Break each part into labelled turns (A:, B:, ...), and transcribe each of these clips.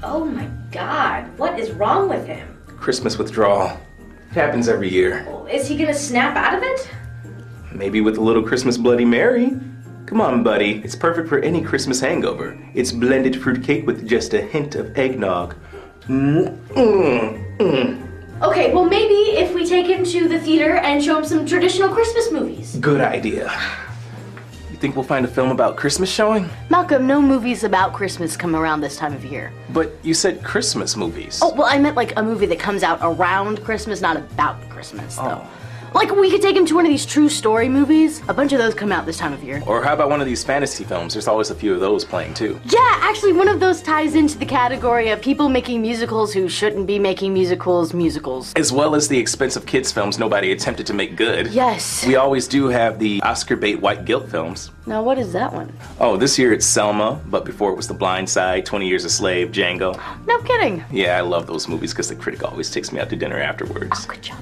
A: Oh my God, what is wrong with him?
B: Christmas withdrawal. It happens every year.
A: Well, is he gonna snap out of it?
B: Maybe with a little Christmas Bloody Mary. Come on, buddy. It's perfect for any Christmas hangover. It's blended fruit cake with just a hint of eggnog.
A: Okay, well maybe if we take him to the theater and show him some traditional Christmas movies.
B: Good idea. You think we'll find a film about Christmas showing?
C: Malcolm, no movies about Christmas come around this time of year.
B: But you said Christmas movies.
C: Oh, well, I meant like a movie that comes out around Christmas, not about Christmas, though. Like, we could take him to one of these true story movies. A bunch of those come out this time of year.
B: Or how about one of these fantasy films? There's always a few of those playing, too.
C: Yeah, actually, one of those ties into the category of people making musicals who shouldn't be making musicals.
B: As well as the expensive kids films nobody attempted to make good.
C: Yes.
B: We always do have the Oscar bait white guilt films.
C: Now, what is that one?
B: Oh, this year it's Selma, but before it was The Blind Side, 20 Years a Slave, Django.
C: No kidding.
B: Yeah, I love those movies because the critic always takes me out to dinner afterwards.
C: Oh, good job.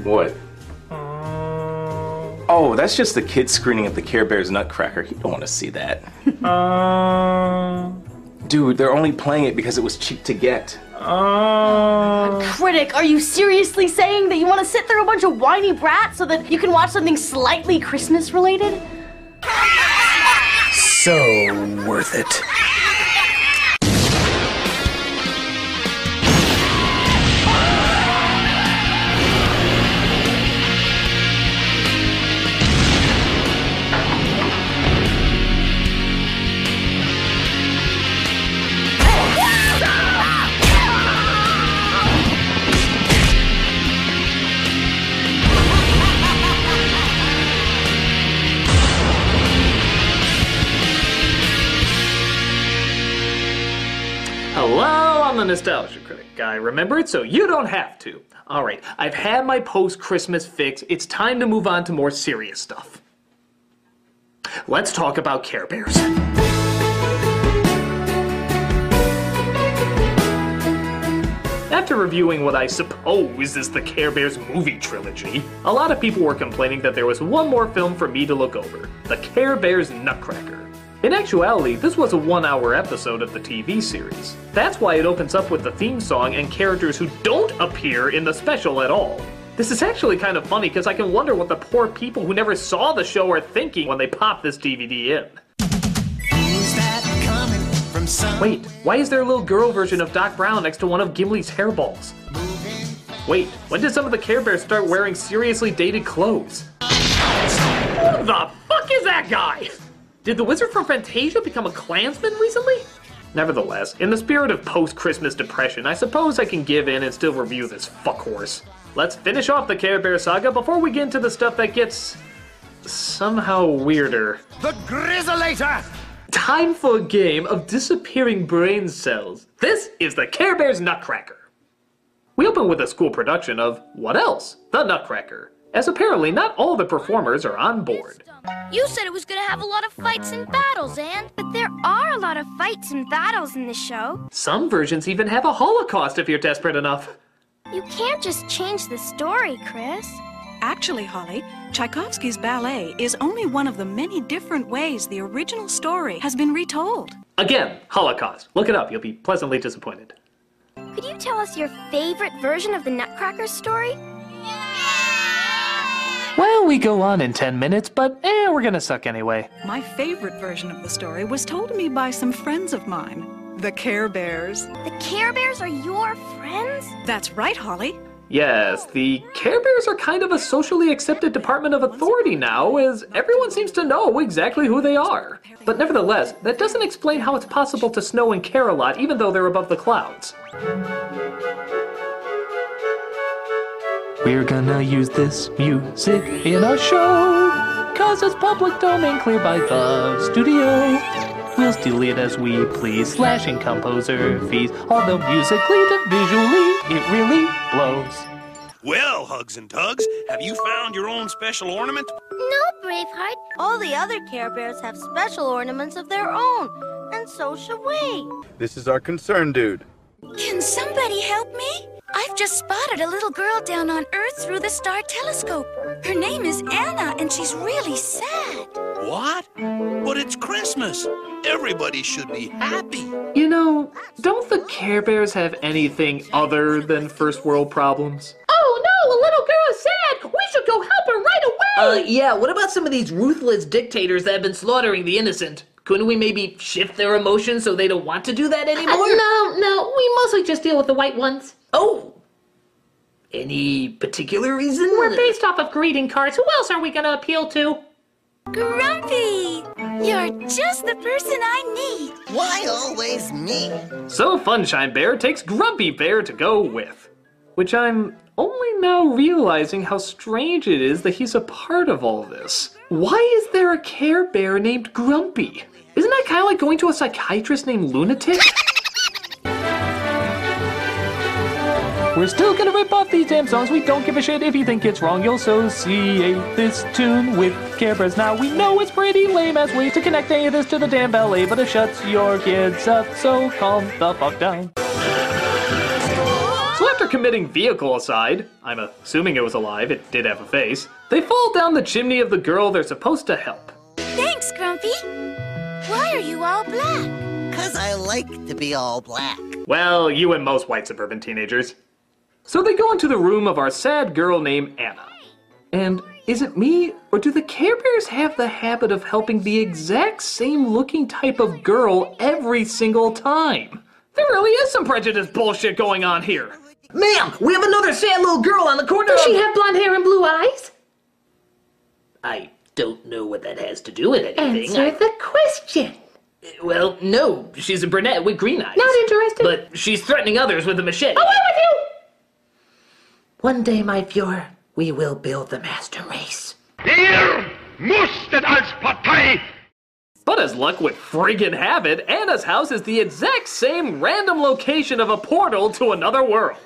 B: What? Oh, that's just the kids screening of the Care Bears Nutcracker. You don't want to see that. Dude, they're only playing it because it was cheap to get.
C: Critic, are you seriously saying that you want to sit through a bunch of whiny brats so that you can watch something slightly Christmas related?
D: So worth it.
E: Hello, I'm the Nostalgia Critic guy. Remember it so you don't have to. Alright, I've had my post-Christmas fix. It's time to move on to more serious stuff. Let's talk about Care Bears. After reviewing what I suppose is the Care Bears movie trilogy, a lot of people were complaining that there was one more film for me to look over, the Care Bears Nutcracker. In actuality, this was a 1-hour episode of the TV series. That's why it opens up with the theme song and characters who don't appear in the special at all. This is actually kind of funny because I can wonder what the poor people who never saw the show are thinking when they pop this DVD in. Wait, why is there a little girl version of Doc Brown next to one of Gimli's hairballs? Wait, when did some of the Care Bears start wearing seriously dated clothes? Who the fuck is that guy? Did the wizard from Fantasia become a Klansman recently? Nevertheless, in the spirit of post-Christmas depression, I suppose I can give in and still review this fuckhorse. Let's finish off the Care Bear saga before we get into the stuff that gets somehow weirder.
D: The Grizzlator!
E: Time for a game of disappearing brain cells. This is the Care Bears Nutcracker. We open with a school production of What Else? The Nutcracker, as apparently not all the performers are on board.
F: You said it was gonna have a lot of fights and battles, Anne. But there are a lot of fights and battles in the show.
E: Some versions even have a Holocaust if you're desperate enough.
F: You can't just change the story, Chris.
G: Actually, Holly, Tchaikovsky's ballet is only one of the many different ways the original story has been retold.
E: Again, Holocaust. Look it up, you'll be pleasantly disappointed.
F: Could you tell us your favorite version of the Nutcracker story?
E: Well, we go on in 10 minutes, but we're gonna suck anyway.
G: My favorite version of the story was told to me by some friends of mine, the Care Bears.
F: The Care Bears are your friends?
G: That's right, Holly.
E: Yes, the Care Bears are kind of a socially accepted department of authority now, as everyone seems to know exactly who they are. But nevertheless, that doesn't explain how it's possible to snow and care a lot even though they're above the clouds. We're gonna use this music in our show, 'cause it's public domain cleared by the studio. We'll steal it as we please, slashing composer fees, although musically to visually, it really blows.
H: Well, Hugs and Tugs, have you found your own special ornament?
F: No, Braveheart. All the other Care Bears have special ornaments of their own, and so should we.
I: This is our concern, dude.
J: Can somebody help me? I've just spotted a little girl down on Earth through the star telescope. Her name is Anna, and she's really sad.
H: What? But But it's Christmas. Everybody should be happy.
E: You know, don't the Care Bears have anything other than first world problems?
A: Oh no, a little girl is sad. We should go help her right away.
K: Yeah, what about some of these ruthless dictators that have been slaughtering the innocent? Couldn't we maybe shift their emotions so they don't want to do that anymore?
A: No, we mostly just deal with the white ones.
K: Oh! Any particular reason?
A: We're based off of greeting cards. Who else are we gonna appeal to?
J: Grumpy! You're just the person I need.
L: Why always me?
E: So Funshine Bear takes Grumpy Bear to go with. Which I'm only now realizing how strange it is that he's a part of all this. Why is there a Care Bear named Grumpy? Isn't that kind of like going to a psychiatrist named Lunatic? We're still gonna rip off these damn songs. We don't give a shit if you think it's wrong. You'll associate this tune with Care Bears. Now we know it's pretty lame as ways to connect any of this to the damn ballet, but it shuts your kids up, so calm the fuck down. So after committing vehicle aside, I'm assuming it was alive, it did have a face, they fall down the chimney of the girl they're supposed to help.
J: Thanks, Grumpy. Why are you all black?
L: 'Cause I like to be all black.
E: Well, you and most white suburban teenagers. So they go into the room of our sad girl named Anna. And is it me, or do the Care Bears have the habit of helping the exact same looking type of girl every single time? There really is some prejudice bullshit going on here.
K: Ma'am, we have another sad little girl on the corner.
A: Does she have blonde hair and blue eyes?
K: I don't know what that has to do with anything.
A: Answer the question.
K: Well, no, she's a brunette with green eyes.
A: Not interested.
K: But she's threatening others with a machete.
A: Away with you!
K: One day, my viewer, we will build the master race.
M: Ihr musstet als Partei.
E: But as luck would friggin' have it, Anna's house is the exact same random location of a portal to another world.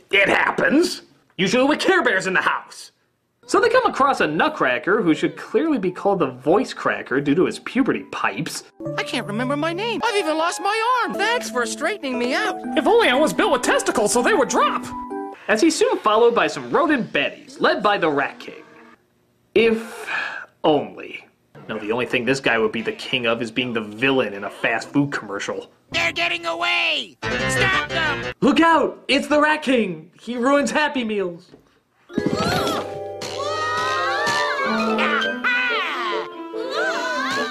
E: It happens. Usually with Care Bears in the house. So they come across a nutcracker who should clearly be called the voice cracker due to his puberty pipes.
N: I can't remember my name. I've even lost my arm. Thanks for straightening me out.
E: If only I was built with testicles so they would drop. As he's soon followed by some rodent baddies, led by the Rat King. If only. No, the only thing this guy would be the king of is being the villain in a fast food commercial.
N: They're getting away! Stop them!
E: Look out! It's the Rat King! He ruins Happy Meals.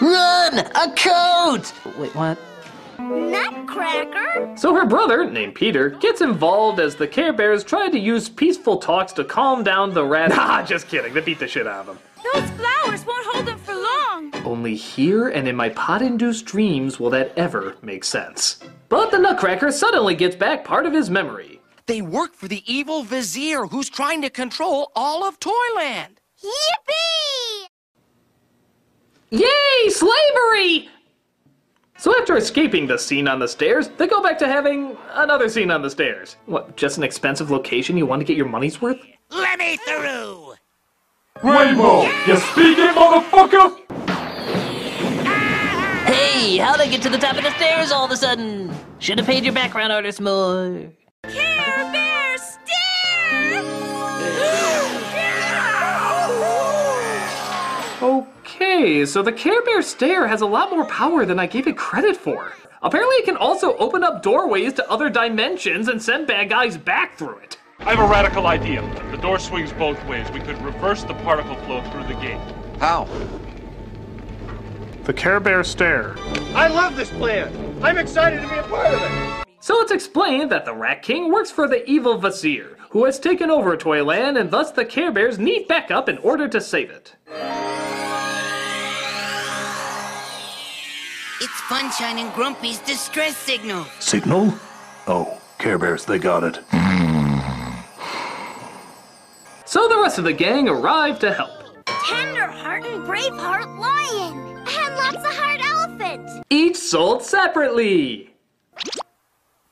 L: Run! A coat!
K: Wait, what?
F: Nutcracker?
E: So her brother, named Peter, gets involved as the Care Bears try to use peaceful talks to calm down the rat. Nah, just kidding. They beat the shit out of him.
J: Those flowers won't hold them for long.
E: Only here and in my pot-induced dreams will that ever make sense. But the Nutcracker suddenly gets back part of his memory.
N: They work for the evil vizier who's trying to control all of Toyland.
F: Yippee!
E: Yay, slavery! So after escaping the scene on the stairs, they go back to having another scene on the stairs. What, just an expensive location you want to get your money's worth?
N: Let me through!
M: Rainbow, you speaking, motherfucker?
K: Hey, how'd I get to the top of the stairs all of a sudden? Should have paid your background artist more.
J: Care Bear stare!
E: Okay, so the Care Bear stare has a lot more power than I gave it credit for. Apparently it can also open up doorways to other dimensions and send bad guys back through it.
M: I have a radical idea. The door swings both ways. We could reverse the particle flow through the gate.
I: How?
M: The Care Bear stare.
D: I love this plan. I'm excited to be a part of it.
E: So it's explained that the Rat King works for the evil Vizier, who has taken over Toyland, and thus the Care Bears need backup in order to save it.
O: It's Funshine and Grumpy's distress signal.
D: Signal? Oh, Care Bears, they got it.
E: So the rest of the gang arrive to help.
F: Tender heart and brave heart lion. And lots of heart elephant.
E: Each sold separately.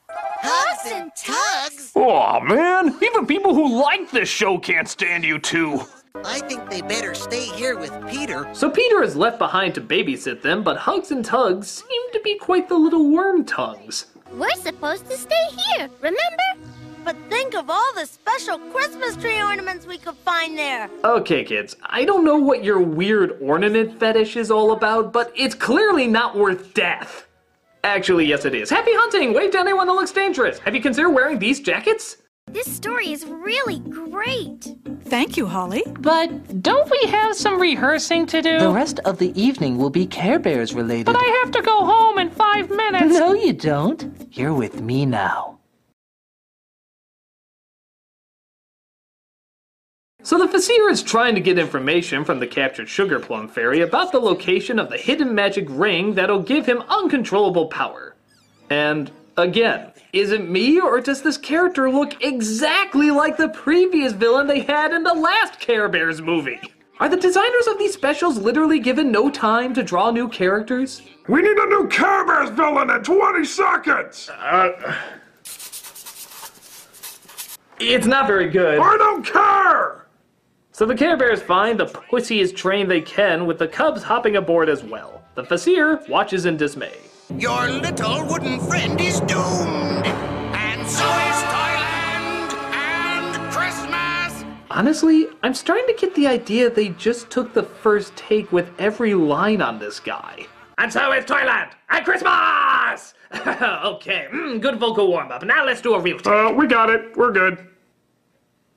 O: Hugs and tugs?
M: Aw, man. Even people who like this show can't stand you two.
L: I think they better stay here with Peter.
E: So Peter is left behind to babysit them, but Hugs and Tugs seem to be quite the little worm tongues.
F: We're supposed to stay here, remember? But think of all the special Christmas tree ornaments we could find there.
E: Okay, kids, I don't know what your weird ornament fetish is all about, but it's clearly not worth death. Actually, yes it is. Happy hunting! Wave to anyone that looks dangerous. Have you considered wearing these jackets?
J: This story is really great.
G: Thank you, Holly.
P: But don't we have some rehearsing to do?
Q: The rest of the evening will be Care Bears related.
P: But I have to go home in 5 minutes.
Q: No, you don't. You're with me now.
E: So the Vizier is trying to get information from the captured Sugar Plum Fairy about the location of the hidden magic ring that'll give him uncontrollable power. And again, is it me, or does this character look exactly like the previous villain they had in the last Care Bears movie? Are the designers of these specials literally given no time to draw new characters?
R: We need a new Care Bears villain in 20 seconds!
E: It's not very good.
R: I don't care!
E: So the Care Bears find the pussiest train they can, with the Cubs hopping aboard as well. The Vizier watches in dismay.
L: Your little wooden friend is doomed. And so is Toyland and Christmas.
E: Honestly, I'm starting to get the idea they just took the first take with every line on this guy. And so is Toyland and Christmas! Okay, good vocal warm-up. Now let's do a real take.
R: We got it. We're good.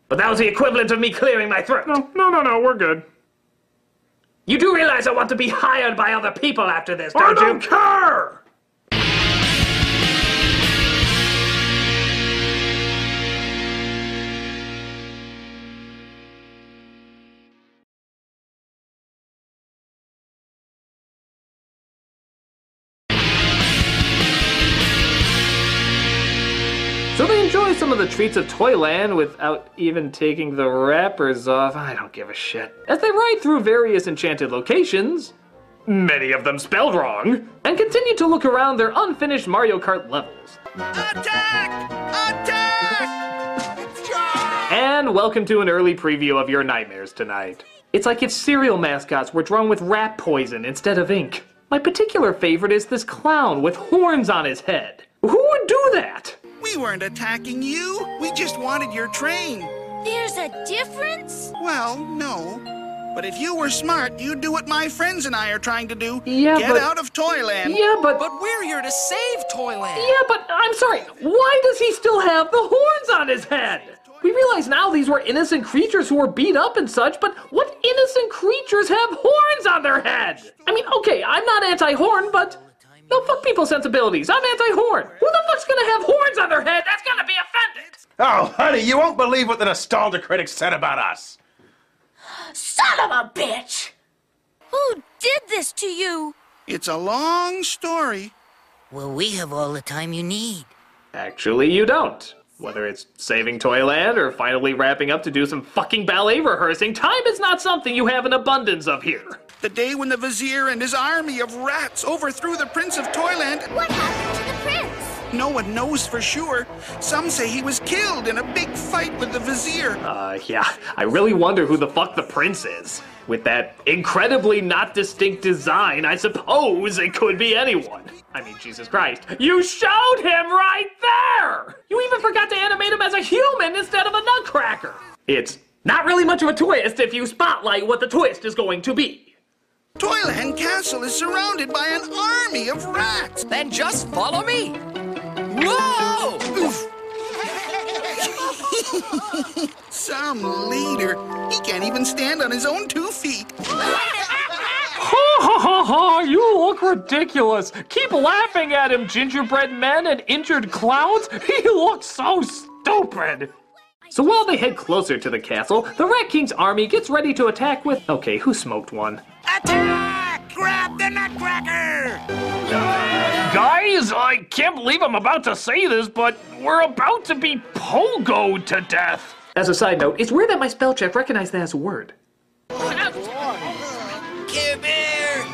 E: But that was the equivalent of me clearing my throat.
R: No, we're good.
E: You do realize I want to be hired by other people after this, don't you?
R: I don't care!
E: So they enjoy some of the treats of Toyland without even taking the wrappers off. I don't give a shit. As they ride through various enchanted locations, many of them spelled wrong, and continue to look around their unfinished Mario Kart levels.
L: Attack! Attack!
E: And welcome to an early preview of your nightmares tonight. It's like if cereal mascots were drawn with rat poison instead of ink. My particular favorite is this clown with horns on his head. Who would do that?
S: We weren't attacking you. We just wanted your train.
J: There's a difference?
S: Well, no. But if you were smart, you'd do what my friends and I are trying to do.
E: Yeah,
S: Get out of Toyland.
E: Yeah, but
N: we're here to save Toyland.
E: Yeah, but I'm sorry. Why does he still have the horns on his head? We realize now these were innocent creatures who were beat up and such, but what innocent creatures have horns on their head? I mean, okay, I'm not anti-horn, but no, fuck people's sensibilities. I'm anti-horn. Who the fuck's gonna have horns on their head? That's gonna be offended.
B: Oh, honey, you won't believe what the nostalgia critics said about us.
A: Son of a bitch!
F: Who did this to you?
S: It's a long story.
O: Well, we have all the time you need.
E: Actually, you don't. Whether it's saving Toyland or finally wrapping up to do some fucking ballet rehearsing, time is not something you have an abundance of here.
S: The day when the Vizier and his army of rats overthrew the Prince of Toyland.
J: What happened to the prince?
S: No one knows for sure. Some say he was killed in a big fight with the Vizier.
E: Yeah, I really wonder who the fuck the prince is. With that incredibly not distinct design, I suppose it could be anyone. I mean, Jesus Christ, you showed him right there! You even forgot to animate him as a human instead of a nutcracker. It's not really much of a twist if you spotlight what the twist is going to be.
S: Toyland Castle is surrounded by an army of rats.
N: Then just follow me. Whoa!
S: Some leader. He can't even stand on his own 2 feet.
E: Ha ha ha ha! You look ridiculous. Keep laughing at him, gingerbread men and injured clowns. He looks so stupid. So while they head closer to the castle, the Rat King's army gets ready to attack with... Okay, who smoked one?
L: Attack! Grab the nutcracker!
E: Guys, I can't believe I'm about to say this, but we're about to be pogoed to death. As a side note, it's weird that my spell check recognized that as a word.
L: Care Bear!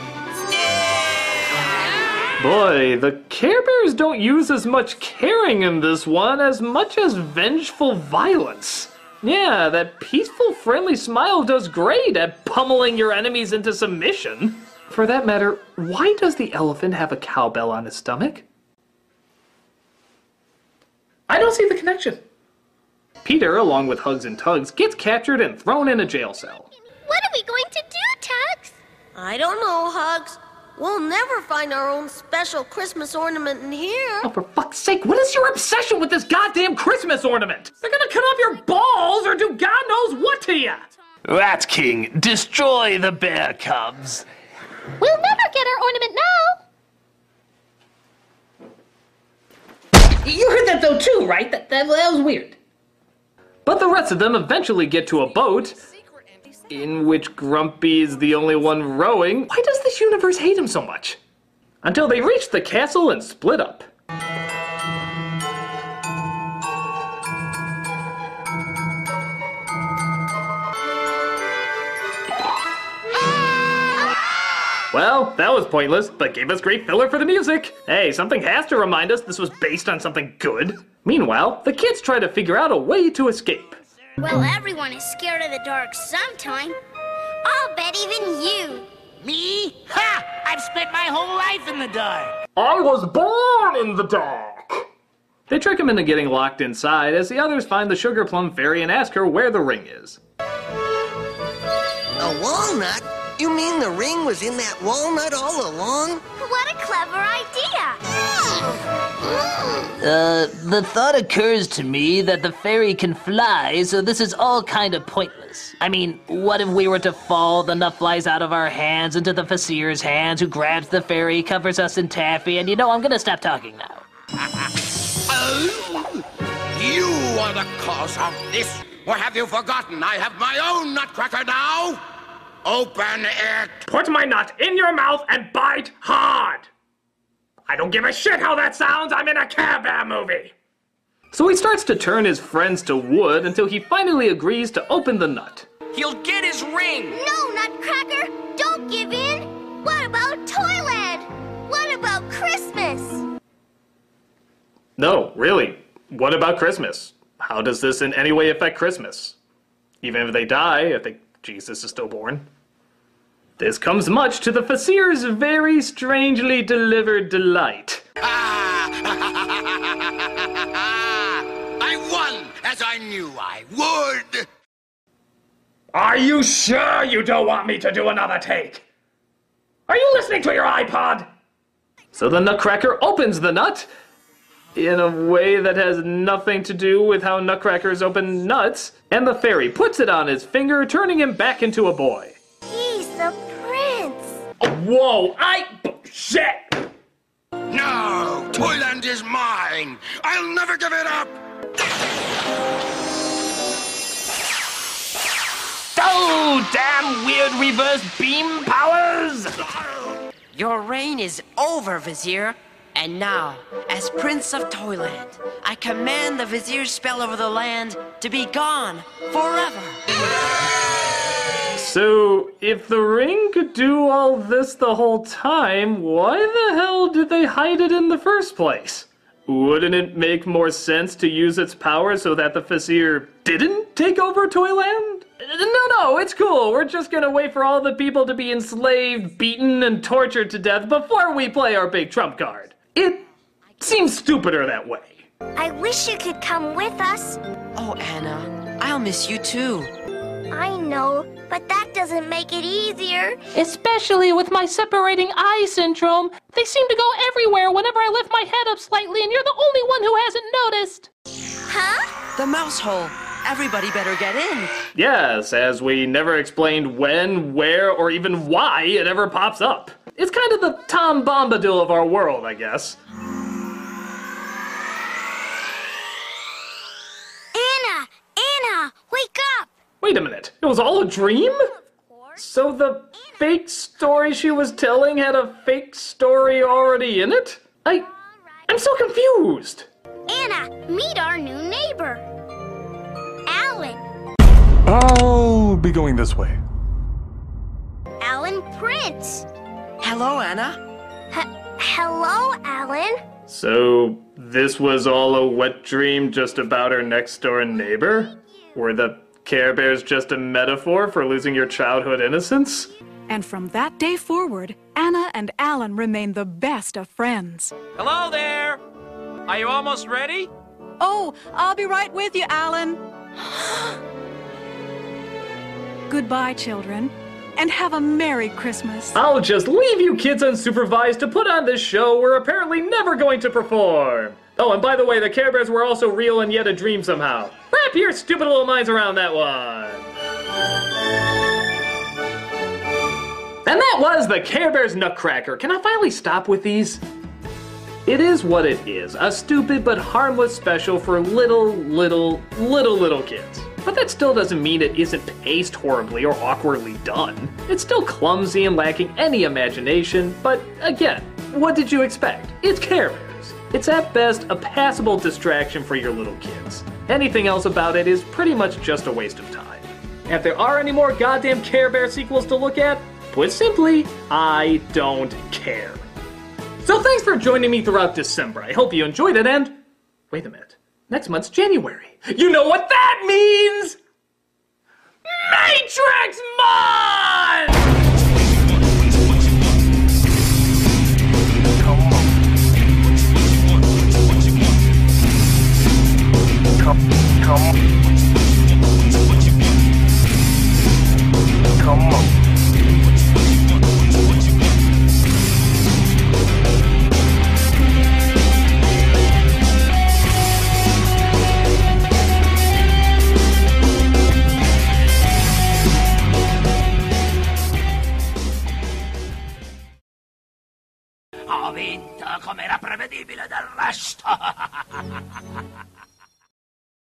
E: Boy, the Care Bears don't use as much caring in this one as much as vengeful violence. Yeah, that peaceful, friendly smile does great at pummeling your enemies into submission. For that matter, why does the elephant have a cowbell on his stomach? I don't see the connection. Peter, along with Hugs and Tugs, gets captured and thrown in a jail cell.
F: What are we going to do, Tugs? I don't know, Hugs. We'll never find our own special Christmas ornament in here.
E: Oh, for fuck's sake, what is your obsession with this goddamn Christmas ornament? They're gonna cut off your balls or do God knows what to you!
K: Rat King, destroy the bear cubs.
J: We'll never get our ornament now.
K: You heard that though too, right? That was weird.
E: But the rest of them eventually get to a boat, in which Grumpy is the only one rowing. Why does this universe hate him so much? Until they reach the castle and split up. Well, that was pointless, but gave us great filler for the music. Hey, something has to remind us this was based on something good. Meanwhile, the kids try to figure out a way to escape.
F: Well, everyone is scared of the dark sometime. I'll bet even you.
O: Me? Ha! I've spent my whole life in the dark.
E: I was born in the dark. They trick him into getting locked inside as the others find the Sugar Plum Fairy and ask her where the ring is.
L: A walnut? You mean the ring was in that walnut all along?
F: What a clever idea.
Q: The thought occurs to me that the fairy can fly, so this is all kind of pointless. I mean, what if we were to fall, the nut flies out of our hands into the Facier's hands, who grabs the fairy, covers us in taffy, and I'm gonna stop talking now.
L: Oh, you are the cause of this. Or have you forgotten I have my own nutcracker now? Open it!
E: Put my nut in your mouth and bite hard! I don't give a shit how that sounds, I'm in a Care Bear movie! So he starts to turn his friends to wood until he finally agrees to open the nut.
N: He'll get his ring!
F: No, Nutcracker! Don't give in! What about Toyland? What about Christmas?
E: No, really, what about Christmas? How does this in any way affect Christmas? Even if they die, I think Jesus is still born. This comes much to the Facier's very strangely delivered delight.
L: I won, as I knew I would.
E: Are you sure you don't want me to do another take? Are you listening to your iPod? So the Nutcracker opens the nut in a way that has nothing to do with how Nutcrackers open nuts, and the fairy puts it on his finger, turning him back into a boy.
F: He's the prince.
E: Oh, whoa, shit!
L: No, Toyland is mine. I'll never give it up.
K: Oh, damn weird reverse beam powers!
N: Your reign is over, Vizier. And now, as Prince of Toyland, I command the Vizier's spell over the land to be gone forever.
E: So, if the ring could do all this the whole time, why the hell did they hide it in the first place? Wouldn't it make more sense to use its power so that the Vizier didn't take over Toyland? No, it's cool. We're just gonna wait for all the people to be enslaved, beaten, and tortured to death before we play our big trump card. It seems stupider that way.
F: I wish you could come with us.
N: Oh, Anna, I'll miss you too.
F: I know, but that doesn't make it easier.
P: Especially with my separating eye syndrome. They seem to go everywhere whenever I lift my head up slightly, and you're the only one who hasn't noticed.
F: Huh?
N: The mouse hole. Everybody better get in.
E: Yes, as we never explained when, where, or even why it ever pops up. It's kind of the Tom Bombadil of our world, I guess.
F: Anna, wake up!
E: Wait a minute, it was all a dream? So the fake story she was telling had a fake story already in it? I'm so confused.
F: Anna, meet our new neighbor, Alan.
R: I'll be going this way.
F: Alan Prince.
N: Hello, Anna.
F: Hello, Alan.
E: So, this was all a wet dream just about our next-door neighbor? Were the Care Bears just a metaphor for losing your childhood innocence?
G: And from that day forward, Anna and Alan remained the best of friends.
N: Hello there. Are you almost ready?
G: Oh, I'll be right with you, Alan. Goodbye, children, and have a Merry Christmas.
E: I'll just leave you kids unsupervised to put on this show we're apparently never going to perform. Oh, and by the way, the Care Bears were also real and yet a dream somehow. Wrap your stupid little minds around that one. And that was the Care Bears Nutcracker. Can I finally stop with these? It is what it is, a stupid but harmless special for little kids. But that still doesn't mean it isn't paced horribly or awkwardly done. It's still clumsy and lacking any imagination, but again, what did you expect? It's Care Bears. It's at best a passable distraction for your little kids. Anything else about it is pretty much just a waste of time. And if there are any more goddamn Care Bear sequels to look at, put simply, I don't care. So thanks for joining me throughout December. I hope you enjoyed it, and wait a minute. Next month's January. You know what that means? Matrix Month!
L: Come on.
O: Ho vinto come era prevedibile del resto.